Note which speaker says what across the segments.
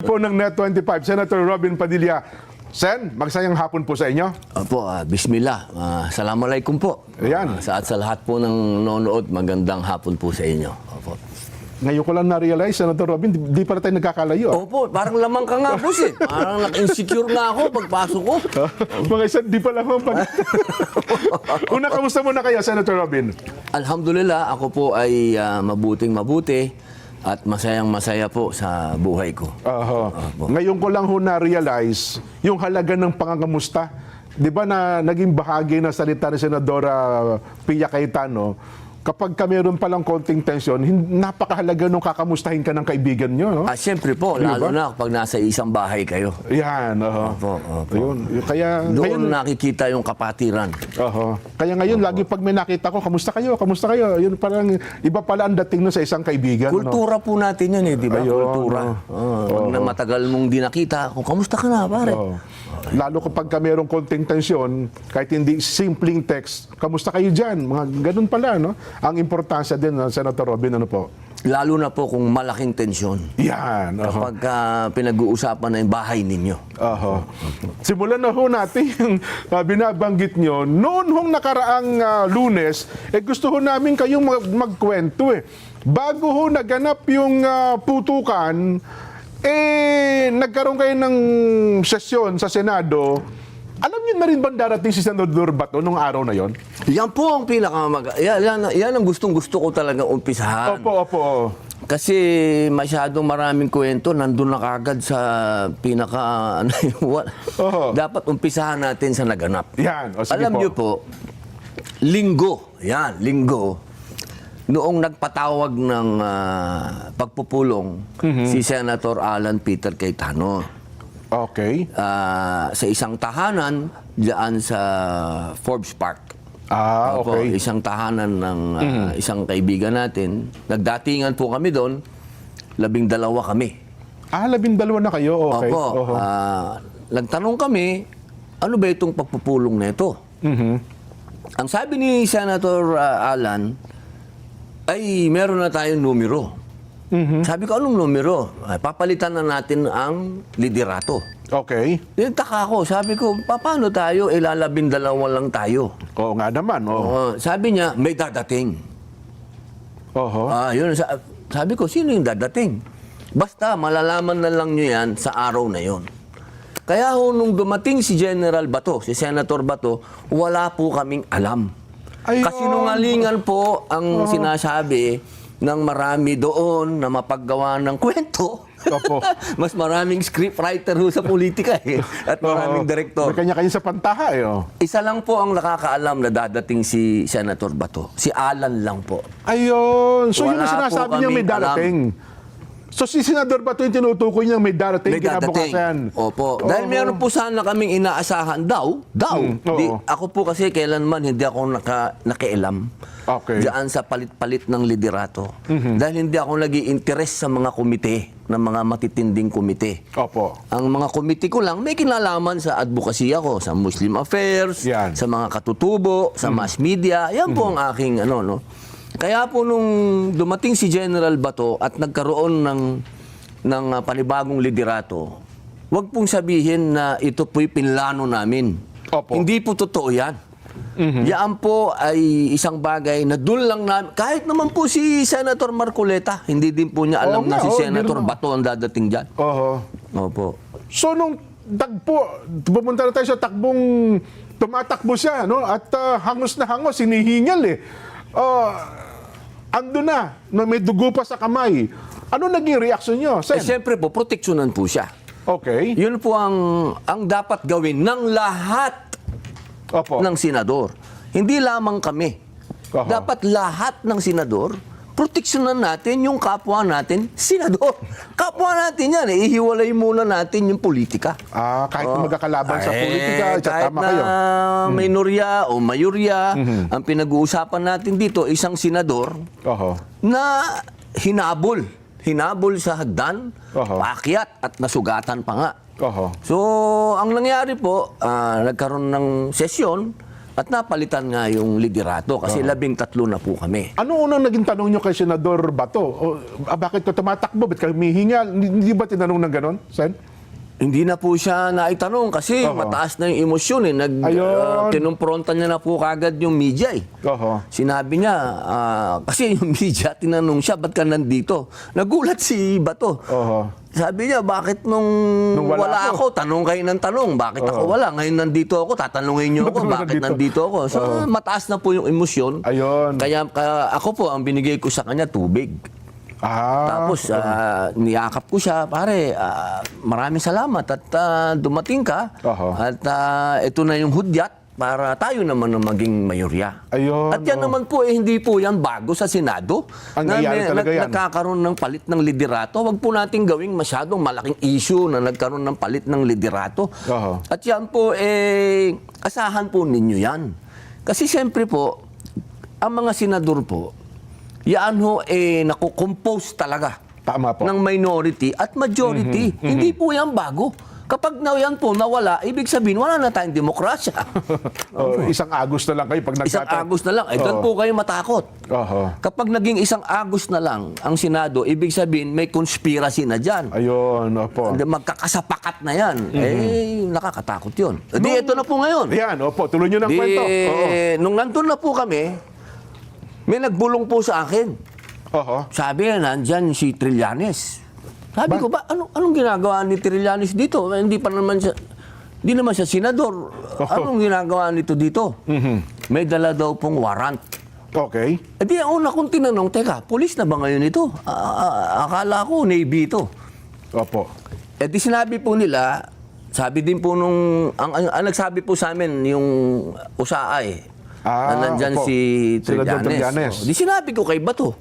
Speaker 1: Po ng Net25, Senator Robin Padilla. Sen, magsayang hapon po sa inyo.
Speaker 2: Opo, bismillah. Assalamualaikum po.
Speaker 1: Ayan.
Speaker 2: Sa lahat po ng nanonood, magandang hapon po sa inyo. Opo.
Speaker 1: Ngayon ko lang na-realize, Senator Robin, di pala tayo nagkakalayo.
Speaker 2: Opo, parang lamang ka nga, boss eh. Parang insecure nga ako pagpasok ko.
Speaker 1: Mga isa, di pala ako pag... Una, kamusta muna kayo, Senator Robin?
Speaker 2: Alhamdulillah, ako po ay mabuting-mabuti at masayang-masaya po sa buhay ko.
Speaker 1: Ngayon ko lang ho na-realize yung halaga ng pangangamusta. Di ba na naging bahagi na salita ni Senadora Pia Cayetano, kapag ka meron palang konting tensyon, napakahalaga nung kakamustahin ka ng kaibigan nyo, no?
Speaker 2: Siyempre po, lalo na kapag nasa isang bahay kayo.
Speaker 1: Yan,
Speaker 2: Opo.
Speaker 1: Ayun, kaya
Speaker 2: Doon nakikita yung kapatiran.
Speaker 1: Kaya ngayon, lagi pag may nakita ko, kamusta kayo? Kamusta kayo? Yun parang, iba pala ang dating nun sa isang kaibigan.
Speaker 2: Kultura po natin yan eh, di ba?
Speaker 1: Ayun,
Speaker 2: Kultura. Pag na matagal mong di nakita, kung kamusta ka na, pare?
Speaker 1: Lalo kapag ka merong konting tensyon, kahit hindi simpleng text, kamusta kayo dyan? Mga ganun pala, no? Ang importansya din, Senator Robin, ano po?
Speaker 2: Lalo na po kung malaking tensyon.
Speaker 1: Yan.
Speaker 2: Kapag pinag-uusapan na yung bahay ninyo.
Speaker 1: Simulan na ho natin yung binabanggit nyo. Noon hong nakaraang Lunes, gusto ho namin kayong magkwento eh. Bago ho naganap yung putukan, nagkaroon kayo ng sesyon sa Senado. Alam niyo na rin ba darating si Senador Bato nung araw na yon?
Speaker 2: Yan po ang yan ang gustong-gusto ko talagang umpisahan.
Speaker 1: Opo.
Speaker 2: Kasi masyadong maraming kwento, nandun na kagad sa pinaka... Dapat umpisahan natin sa naganap.
Speaker 1: Yan. Sige
Speaker 2: Alam
Speaker 1: po.
Speaker 2: niyo po, linggo, noong nagpatawag ng pagpupulong si Senator Alan Peter Cayetano.
Speaker 1: Okay.
Speaker 2: Sa isang tahanan diyan sa Forbes Park. Opo,
Speaker 1: Okay.
Speaker 2: isang tahanan ng isang kaibigan natin. Nagdatingan po kami doon, 12 kami.
Speaker 1: 12 na kayo, okay.
Speaker 2: Opo, nagtanong kami, ano ba itong pagpupulong na ito? Ang sabi ni Senator Alan, ay meron na tayong numero. Sabi ko, anong numero? Papalitan na natin ang liderato.
Speaker 1: Okay.
Speaker 2: Taka ako. Sabi ko, paano tayo? 12 lang tayo.
Speaker 1: Oo nga naman.
Speaker 2: Sabi niya, may dadating. Yun, sabi ko, sino yung dadating? Basta, malalaman na lang nyo yan sa araw na yon. Kaya nung dumating si General Bato, si Senator Bato, wala po kaming alam.
Speaker 1: Ayun.
Speaker 2: Kasinungalingan po ang sinasabi ng marami doon na mapaggawa ng kwento.
Speaker 1: Opo.
Speaker 2: Mas maraming scriptwriter sa politika eh. At maraming direktor.
Speaker 1: May kanya-kanya sa pantaha eh.
Speaker 2: Isa lang po ang nakakaalam na dadating si Senator Bato. Si Alan lang po.
Speaker 1: Ayun. So yun
Speaker 2: Wala
Speaker 1: ang sinasabi
Speaker 2: po
Speaker 1: niya may
Speaker 2: kaming
Speaker 1: darating. So si Senador Bato yung tinutukoy niya may darating kinabukasan.
Speaker 2: Opo. Dahil meron po sana kaming inaasahan daw. Ako po kasi kailanman hindi ako nakialam.
Speaker 1: Okay.
Speaker 2: Diyan sa palit-palit ng liderato. Dahil hindi ako nag-i-interest sa mga komite, ng mga matitinding komite.
Speaker 1: Opo.
Speaker 2: Ang mga komite ko lang, may kinalaman sa advocacy ako, sa Muslim Affairs,
Speaker 1: Yan.
Speaker 2: sa mga katutubo, sa mass media. Yan po ang aking no. Kaya po nung dumating si General Bato at nagkaroon ng panibagong liderato, wag pong sabihin na ito po'y pinlano namin.
Speaker 1: Opo.
Speaker 2: Hindi po totoo yan. Yan po ay isang bagay na doon lang namin, kahit naman po si Senator Marcoleta, hindi din po niya alam na si Senator Bato ang dadating dyan. Opo.
Speaker 1: So nung pumunta na tayo sa takbong tumatakbo siya, no? At hangos na hangos, hinihingal eh. Ando na, may dugo pa sa kamay. Ano naging reaksyon nyo, Sen?
Speaker 2: Siyempre po, proteksyonan po siya.
Speaker 1: Okay.
Speaker 2: Yun po ang dapat gawin ng lahat
Speaker 1: Opo.
Speaker 2: ng senador. Hindi lamang kami. Dapat lahat ng senador, proteksyonan natin yung kapwa natin, senador. Kapwa natin yan. Ihiwalay muna natin yung politika.
Speaker 1: Kahit magkakalaban sa politika,
Speaker 2: kahit
Speaker 1: tama kayo.
Speaker 2: minorya o mayorya, ang pinag-uusapan natin dito, isang senador na hinabol sa hagdan, paakyat at nasugatan pa nga. So, ang nangyari po, nagkaroon ng sesyon At napalitan nga yung liderato kasi 13 na po kami.
Speaker 1: Ano unang naging tanong nyo kay Senador Bato? Bakit ka tumatakbo? Ba't ka humihinga? Hindi ba tinanong ng ganon, Sen?
Speaker 2: Hindi na po siya naitanong kasi mataas na yung emosyon eh.
Speaker 1: Ayun.
Speaker 2: Kinumpronta niya na po kagad yung media eh.
Speaker 1: Oho.
Speaker 2: Sinabi niya, kasi yung media, tinanong siya, ba't ka nandito? Nagulat si Bato.
Speaker 1: Oho.
Speaker 2: Sabi niya, bakit nung
Speaker 1: wala
Speaker 2: wala ako, tanong kayo ng tanong. Bakit ako wala? Ngayon nandito ako, tatanungin niyo ako, bakit nandito ako? So, mataas na po yung emosyon.
Speaker 1: Ayun.
Speaker 2: Kaya ako po, ang binigay ko sa kanya, tubig. Tapos, niyakap ko siya, pare, maraming salamat at dumating ka. At ito na yung hudyat para tayo naman na maging mayorya.
Speaker 1: Ayun,
Speaker 2: At yan naman po, hindi po yan bago sa Senado.
Speaker 1: Ang nangyari talaga yan.
Speaker 2: Nagkakaroon ng palit ng liderato. Huwag po natin gawing masyadong malaking issue na nagkaroon ng palit ng liderato. At yan po, asahan po ninyo yan. Kasi siyempre po, ang mga senador po, yan ho, nakukompose talaga
Speaker 1: Tama po.
Speaker 2: ng minority at majority. Hindi po yan bago. Kapag yan po nawala, ibig sabihin, wala na tayong demokrasya.
Speaker 1: Isang Agos na lang kayo pag
Speaker 2: Isang Agos na lang. Doon po kayo matakot. Kapag naging isang Agos na lang ang Senado, ibig sabihin, may conspiracy na dyan.
Speaker 1: Ayun, opo.
Speaker 2: Magkakasapakat na yan. Nakakatakot yun. Ito na po ngayon.
Speaker 1: Yan, opo. Tuloy nyo ng kwento.
Speaker 2: Nung nandun na po kami, may nagbulong po sa akin. Sabi niya, nandyan si Trillanes. Sabi ko, anong ginagawa ni Trillanes dito? Hindi naman siya senador. Anong ginagawa nito dito? May dala daw pong warrant.
Speaker 1: Okay.
Speaker 2: Di una kong tinanong, teka, pulis na ba ngayon ito? Akala ko, Navy ito.
Speaker 1: Opo.
Speaker 2: Di sinabi po nila, sabi din po ang nagsabi po sa amin, yung USAA na nandyan
Speaker 1: opo.
Speaker 2: si
Speaker 1: Senador
Speaker 2: Trillanes. Di sinabi ko kay Bato.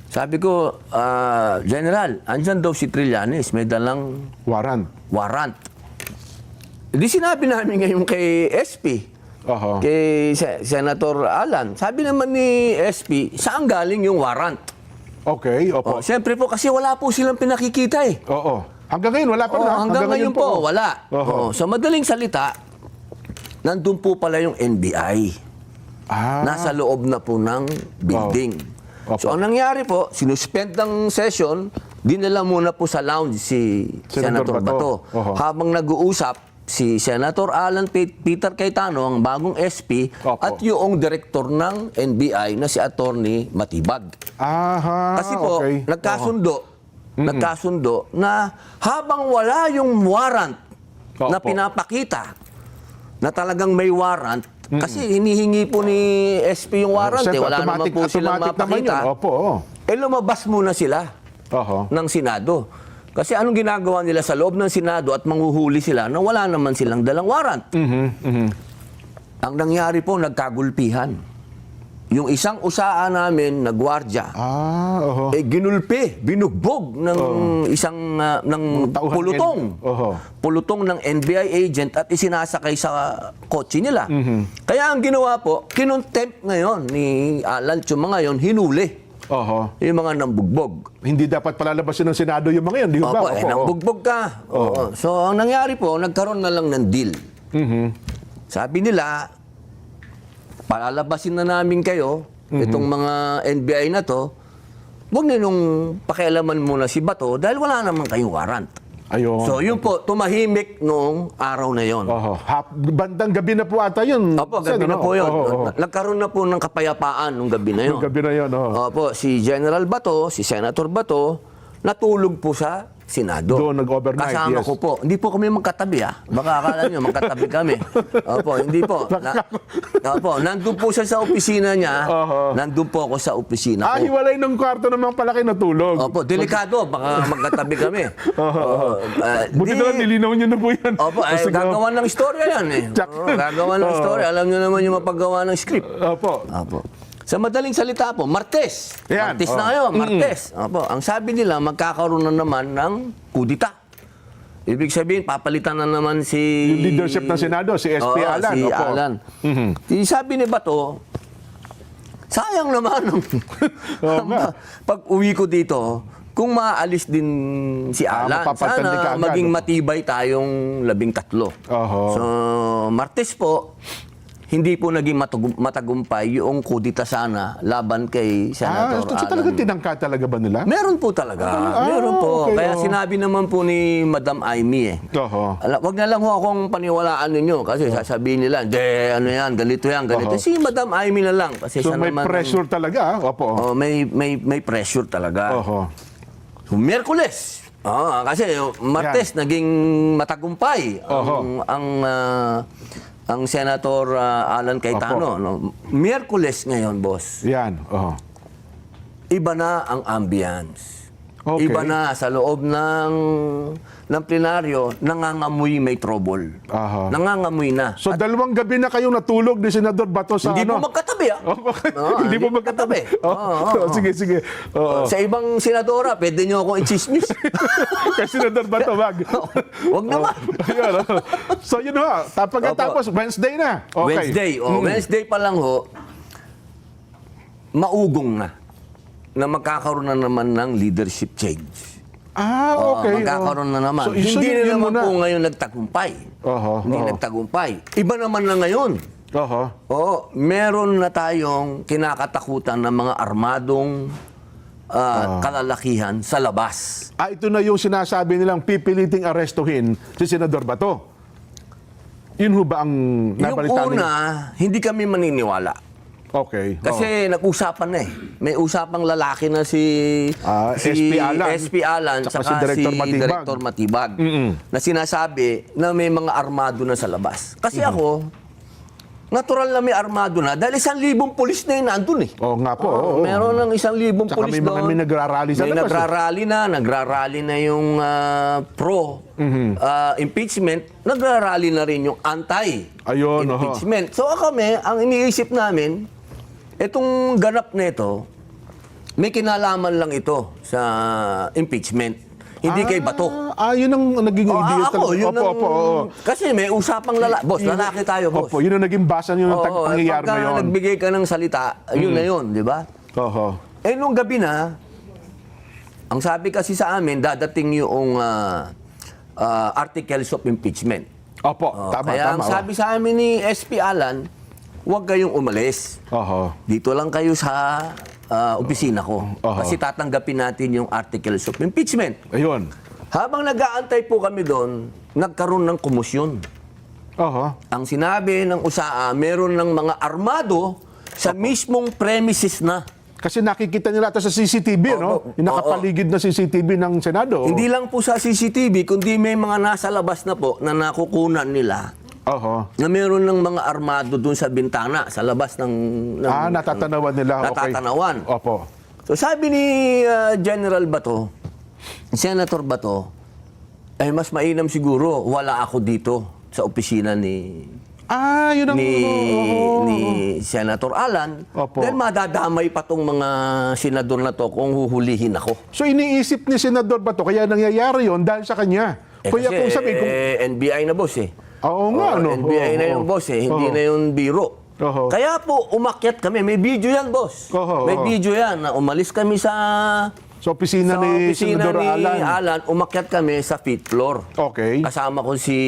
Speaker 2: Sabi ko, General, andyan daw si Trillanes, may dalang warrant. Di sinabi namin ngayon kay SP, kay Senator Alan. Sabi naman ni SP, saan galing yung warrant?
Speaker 1: Okay, opo.
Speaker 2: Siyempre po, kasi wala po silang pinakikita eh.
Speaker 1: Oo. Hanggang ngayon, wala pa rin.
Speaker 2: Hanggang ngayon po, wala. So madaling salita, nandun po pala yung NBI. Nasa loob na po ng building. So ang nangyari po, sinuspend ng session, dinala muna po sa lounge si Senator Bato. Habang nag-uusap si Senator Alan Peter Cayetano, ang bagong SP, at yung direktor ng NBI na si Attorney Matibag. Kasi po, nagkasundo na habang wala yung warrant na pinapakita na talagang may warrant, kasi hinihingi po ni SP yung warrant, wala naman po silang mapakita. Lumabas muna sila ng Senado. Kasi anong ginagawa nila sa loob ng Senado at manghuhuli sila na wala naman silang dalang warrant. Ang nangyari po, nagkagulpihan. Yung isang usaan namin na gwardya, ginulpi, binugbog ng isang ng pulutong. Pulutong ng NBI agent at isinasakay sa kotse nila. Kaya ang ginawa po, kinontempt ngayon ni Alan Chuma ngayon, hinuli. Yung mga nambugbog.
Speaker 1: Hindi dapat palalabasin ng Senado yung mga yan, di ba?
Speaker 2: Nambugbog ka. So ang nangyari po, nagkaroon na lang ng deal. Sabi nila, palalabasin na namin kayo, itong mga NBI na to, huwag ninyong pakialaman muna si Bato dahil wala naman kayong warrant.
Speaker 1: Ayun.
Speaker 2: So yun po, tumahimik noong araw na yon.
Speaker 1: Bandang gabi na po ata yun.
Speaker 2: Gabi na po yun. Nagkaroon na po ng kapayapaan nung gabi na yun.
Speaker 1: Gabi na yun,
Speaker 2: si General Bato, si Senator Bato, natulog po sa Senado.
Speaker 1: Doon nag-overnight,
Speaker 2: Kasama ko po. Hindi po kami magkatabi Baka akala nyo, magkatabi kami. Hindi po. Nandun po siya sa opisina niya. Nandun po ako sa opisina ko.
Speaker 1: Hiwalay ng kwarto ng mga palaki natulog.
Speaker 2: Delikado. Baka magkatabi kami.
Speaker 1: Buti na lang, nilinaw nyo na po yan.
Speaker 2: Gagawa ng istorya yan gagawa ng istorya. Alam nyo naman yung mapaggawa ng script. Sa madaling salita po, Martes. Martes na ngayon, Martes. Ang sabi nila, magkakaroon na naman ng kudita. Ibig sabihin, papalitan na naman si...
Speaker 1: Yung leadership ng Senado, si SP Alan.
Speaker 2: Si Alan. Sabi ni Bato, sayang naman. Pag uwi ko dito, kung maaalis din si Alan, sana maging matibay tayong 13. So, Martes po, hindi po naging matagumpay yung kudita sana laban kay Senator
Speaker 1: so talagang
Speaker 2: Alan.
Speaker 1: tinangka talaga ba nila?
Speaker 2: Meron po talaga. Meron po.
Speaker 1: okay,
Speaker 2: Kaya sinabi naman po ni Madam Amy
Speaker 1: Oho.
Speaker 2: Wag na lang ho akong paniwalaan ninyo kasi sasabihin nila, ano yan, ganito yan, ganito.
Speaker 1: Oho.
Speaker 2: Si Madam Amy na lang. Kasi
Speaker 1: So
Speaker 2: siya
Speaker 1: may
Speaker 2: naman,
Speaker 1: pressure talaga, opo.
Speaker 2: may pressure talaga.
Speaker 1: Oho.
Speaker 2: So, Miyerkules. Kasi Martes naging matagumpay
Speaker 1: Oho.
Speaker 2: ang Senator Alan Cayetano. No? Miyerkules ngayon, boss.
Speaker 1: Yan, oho.
Speaker 2: Iba na ang ambience.
Speaker 1: Okay.
Speaker 2: Iba na sa loob ng plenaryo, nangangamoy may trouble.
Speaker 1: Aha.
Speaker 2: Nangangamoy na.
Speaker 1: So dalawang gabi na kayong natulog ni Senador Bato sa
Speaker 2: Hindi
Speaker 1: ano?
Speaker 2: po magkatabi,
Speaker 1: Hindi po magkatabi. Sige, sige. Oo.
Speaker 2: Sa ibang senadora, pwede nyo akong i-chismis.
Speaker 1: Kasi Senador Bato, wag.
Speaker 2: Huwag naman.
Speaker 1: Ayun, so yun ho, pagkatapos Wednesday na. Okay.
Speaker 2: Wednesday. Wednesday pa lang ho, maugong na magkakaroon na naman ng leadership change.
Speaker 1: Okay.
Speaker 2: Magkakaroon na naman.
Speaker 1: So,
Speaker 2: Hindi
Speaker 1: yun
Speaker 2: na naman
Speaker 1: muna.
Speaker 2: po ngayon nagtagumpay. Hindi
Speaker 1: Oho.
Speaker 2: nagtagumpay. Iba naman na ngayon.
Speaker 1: Oho.
Speaker 2: Oo, meron na tayong kinakatakutan ng mga armadong kalalakihan sa labas.
Speaker 1: Ito na yung sinasabi nilang pipiliting arestuhin si Senador Bato. Yun ho ba ang
Speaker 2: Yung
Speaker 1: nabalita
Speaker 2: una, hindi kami maniniwala.
Speaker 1: Okay.
Speaker 2: Kasi nag-usapan na eh. May usapang lalaki na si
Speaker 1: SP Alan.
Speaker 2: SP Alan
Speaker 1: Tsaka
Speaker 2: saka
Speaker 1: si
Speaker 2: si
Speaker 1: Director Matibag.
Speaker 2: Director Matibag na sinasabi na may mga armado na sa labas. Kasi ako, natural na may armado na dahil 1,000 pulis na yun nandun eh.
Speaker 1: Oo nga po. oo.
Speaker 2: Meron ng 1,000
Speaker 1: Tsaka
Speaker 2: pulis
Speaker 1: may mga
Speaker 2: doon.
Speaker 1: may nagrarally sa
Speaker 2: May
Speaker 1: labas.
Speaker 2: nagrarally na yung pro impeachment, nagrarally na rin yung
Speaker 1: Ayun,
Speaker 2: anti-impeachment. So kami, ang iniisip namin, itong ganap na ito, may kinalaman lang ito sa impeachment. Hindi kay Bato.
Speaker 1: Yun ang naging idea
Speaker 2: Ako, yun
Speaker 1: Opo,
Speaker 2: ang...
Speaker 1: opo, oo.
Speaker 2: Kasi may usapang boss, lalaki tayo, boss.
Speaker 1: Opo, yun ang naging basa nyo ng pangyayari na yun.
Speaker 2: Pagka nagbigay ka ng salita, yun na yun, di ba?
Speaker 1: Oho.
Speaker 2: Nung gabi na, ang sabi kasi sa amin, dadating yung articles of impeachment.
Speaker 1: Opo, tama,
Speaker 2: Kaya ang
Speaker 1: tama.
Speaker 2: sabi sa amin ni SP Alan, huwag kayong umalis.
Speaker 1: Oho.
Speaker 2: Dito lang kayo sa opisina ko.
Speaker 1: Aha.
Speaker 2: Kasi tatanggapin natin yung articles of impeachment.
Speaker 1: Ayun.
Speaker 2: Habang nag-aantay po kami doon, nagkaroon ng kumusyon.
Speaker 1: Oho.
Speaker 2: Ang sinabi ng USAA, meron ng mga armado sa mismong premises na.
Speaker 1: Kasi nakikita nila ito sa CCTV, no? Yung nakapaligid na CCTV ng Senado.
Speaker 2: Hindi lang po sa CCTV, kundi may mga nasa labas na po na nakukunan nila
Speaker 1: Oho.
Speaker 2: na meron ng mga armado doon sa bintana, sa labas ng
Speaker 1: Natatanawan nila. Okay.
Speaker 2: Natatanawan.
Speaker 1: Opo.
Speaker 2: So sabi ni General Bato, Senator Bato, ay mas mainam siguro wala ako dito sa opisina ni
Speaker 1: Yun ang...
Speaker 2: ni Senator Alan.
Speaker 1: Opo.
Speaker 2: Dahil madadamay pa tong mga senador na to kung huhulihin ako.
Speaker 1: So iniisip ni Senador Bato, kaya nangyayari yon dahil sa kanya. Kaya kung sabi, kung...
Speaker 2: NBI na boss eh.
Speaker 1: Oo nga, no?
Speaker 2: NBI na yung boss eh, hindi na yung biro.
Speaker 1: Oho.
Speaker 2: Kaya po, umakyat kami. May video yan, boss.
Speaker 1: Oho,
Speaker 2: May
Speaker 1: oho.
Speaker 2: video yan. Na umalis kami sa
Speaker 1: opisina ni Senador Alan.
Speaker 2: umakyat kami sa 5th floor.
Speaker 1: Okay.
Speaker 2: Kasama ko si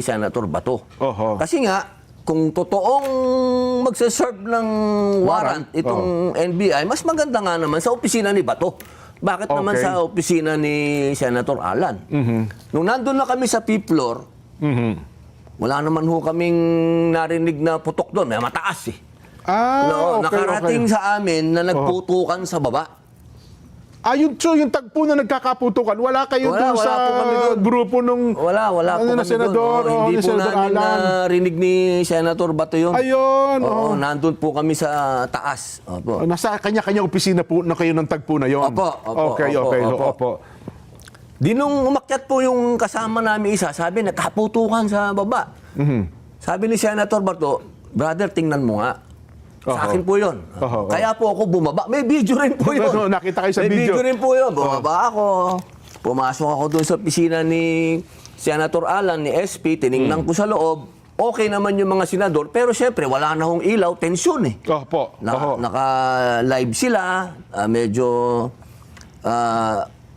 Speaker 2: Senator Bato.
Speaker 1: Oho.
Speaker 2: Kasi nga, kung totoong magsaserve ng warrant itong NBI, mas maganda nga naman sa opisina ni Bato. Bakit naman
Speaker 1: Okay.
Speaker 2: sa opisina ni Senator Alan? Nung nandun na kami sa 5th floor, wala naman ho kaming narinig na putok doon. May mataas eh.
Speaker 1: Okay,
Speaker 2: Nakarating
Speaker 1: okay.
Speaker 2: sa amin na nagputukan sa baba.
Speaker 1: Yung tagpo na nagkakaputukan, wala kayo
Speaker 2: Wala,
Speaker 1: doon
Speaker 2: wala
Speaker 1: sa
Speaker 2: po kami doon.
Speaker 1: grupo nung
Speaker 2: Wala po
Speaker 1: na
Speaker 2: kami
Speaker 1: senador,
Speaker 2: doon.
Speaker 1: o
Speaker 2: Hindi
Speaker 1: ni
Speaker 2: po
Speaker 1: Senador
Speaker 2: namin
Speaker 1: Alan.
Speaker 2: narinig ni Senator Bato yun.
Speaker 1: Ayun.
Speaker 2: Oo, nandun po kami sa taas. Opo.
Speaker 1: Nasa kanya-kanya opisina po na kayo ng tagpo na yon.
Speaker 2: Opo,
Speaker 1: Okay.
Speaker 2: opo.
Speaker 1: Opo.
Speaker 2: Di nung umakyat po yung kasama namin isa, sabi, nagkaputukan sa baba. Sabi ni Senator Bato, brother, tingnan mo nga. Sa akin po yun. Kaya po ako bumaba. May video rin po yun.
Speaker 1: Nakita kayo sa
Speaker 2: May
Speaker 1: video.
Speaker 2: video rin po yun. Bumaba ako. Pumasok ako doon sa opisina ni Senator Alan, ni SP. Tiningnan ko sa loob. Okay naman yung mga senador. Pero syempre, wala na hong ilaw. Tensyon eh.
Speaker 1: Opo.
Speaker 2: Naka-live sila. Medyo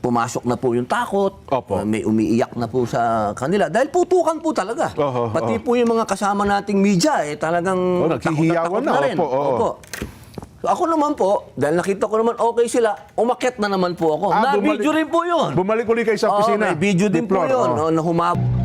Speaker 2: pumasok na po yung takot.
Speaker 1: Opo.
Speaker 2: May umiiyak na po sa kanila. Dahil putukan po talaga.
Speaker 1: Oho,
Speaker 2: Pati po yung mga kasama nating media, talagang
Speaker 1: naghihiyawan
Speaker 2: takot
Speaker 1: na.
Speaker 2: rin.
Speaker 1: Opo, oo.
Speaker 2: Opo. So ako naman po, dahil nakita ko naman okay sila, umakyat na naman po ako. Na-video rin po yun.
Speaker 1: Bumalik ulit kayo sa opisina.
Speaker 2: May video din po
Speaker 1: Diplor,
Speaker 2: yun.
Speaker 1: oo.
Speaker 2: Na humabot.